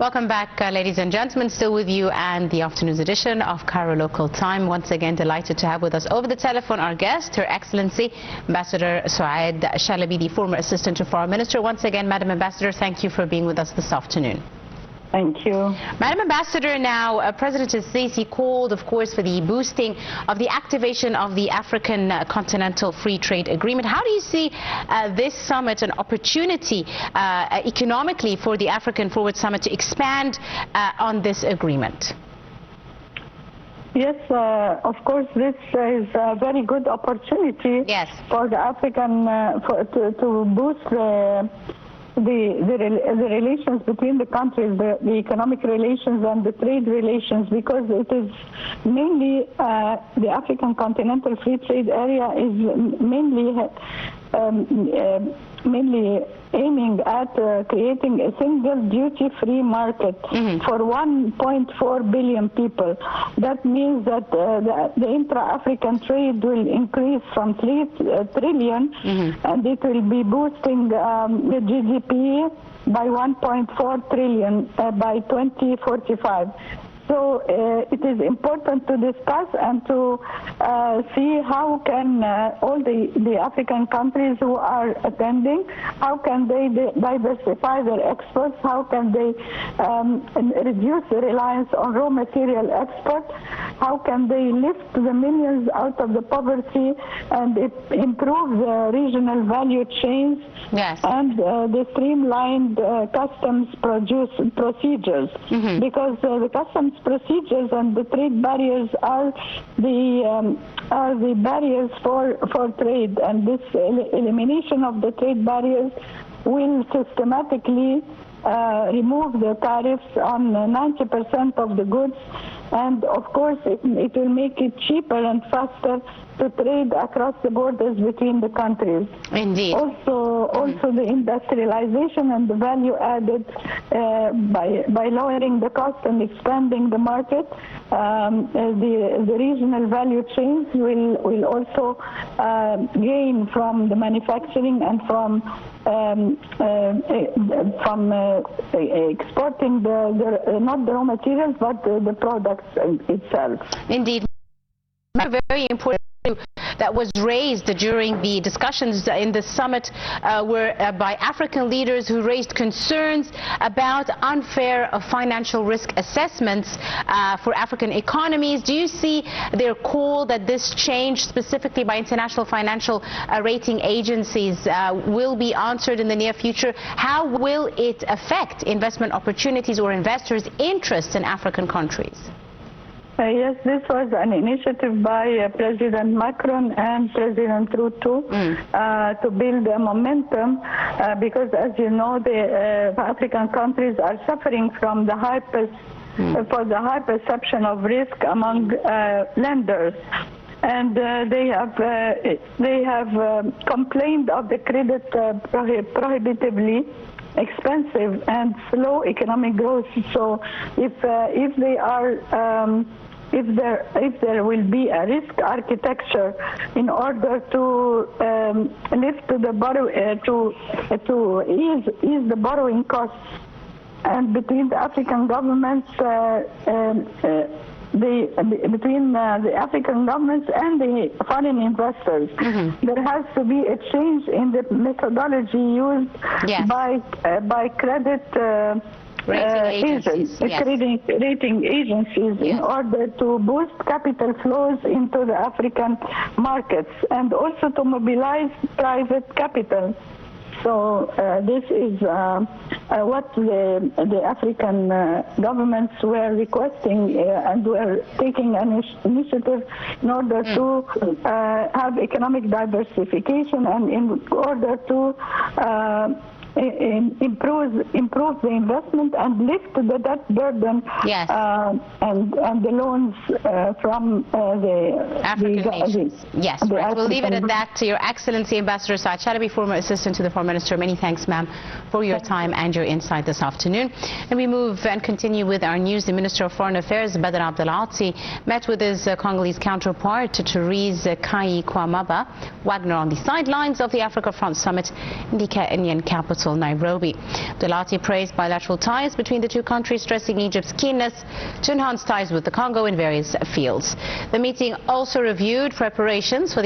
Welcome back, ladies and gentlemen. Still with you and the afternoon's edition of Cairo Local Time. Once again, delighted to have with us over the telephone our guest, Her Excellency Ambassador Sou'ad Shalaby, the former Assistant to Foreign Minister. Once again, Madam Ambassador, thank you for being with us this afternoon. Thank you. Madam Ambassador, now President Sisi called, of course, for the boosting of the activation of the African Continental Free Trade Agreement. How do you see this summit an opportunity economically for the African Forward Summit to expand on this agreement? Yes, of course, this is a very good opportunity for the African to boost the relations between the countries, the economic relations and the trade relations, because it is mainly the African Continental Free Trade Area is mainly aiming at creating a single duty-free market for 1.4 billion people. That means that the intra-African trade will increase from 3 trillion and it will be boosting the GDP by 1.4 trillion by 2045. So it is important to discuss and to see how can all the African countries who are attending, how can they diversify their exports, how can they reduce the reliance on raw material export, how can they lift the millions out of the poverty and improve the regional value chains and the streamlined customs procedures, because the customs procedures and the trade barriers are the barriers for trade, and this elimination of the trade barriers will systematically remove the tariffs on 90% of the goods, and of course it will make it cheaper and faster to trade across the borders between the countries. Indeed. Also the industrialization and the value added by lowering the cost and expanding the market, the regional value chains will also gain from the manufacturing and from exporting not the raw materials but the products itself. Indeed. Very important that was raised during the discussions in the summit were by African leaders who raised concerns about unfair financial risk assessments for African economies. Do you see their call that this change specifically by international financial rating agencies will be answered in the near future? How will it affect investment opportunities or investors' interests in African countries? Yes, this was an initiative by President Macron and President Ruto to build a momentum because, as you know, the African countries are suffering from the high perception of risk among lenders. And they have complained of the credit prohibitively expensive and slow economic growth. So if there will be a risk architecture in order to lift to ease the borrowing costs, and between the African governments between the African governments and the foreign investors, there has to be a change in the methodology used by credit rating agencies in order to boost capital flows into the African markets and also to mobilize private capital. So this is what the African governments were requesting and were taking an initiative in order to have economic diversification and in order to improve the investment and lift the debt burden and the loans from the African nations. Yes, right. We'll leave it at that. To Your Excellency Ambassador Sou'ad Shalaby, former Assistant to the Foreign Minister. Many thanks, ma'am, for your time and your insight this afternoon. And we move and continue with our news. The Minister of Foreign Affairs, Badr Abdelati, met with his Congolese counterpart, Therese Kai Kwamaba Wagner, on the sidelines of the Africa Front Summit in the Kenyan capital. capital, Nairobi. Delati praised bilateral ties between the two countries, stressing Egypt's keenness to enhance ties with the Congo in various fields. The meeting also reviewed preparations for the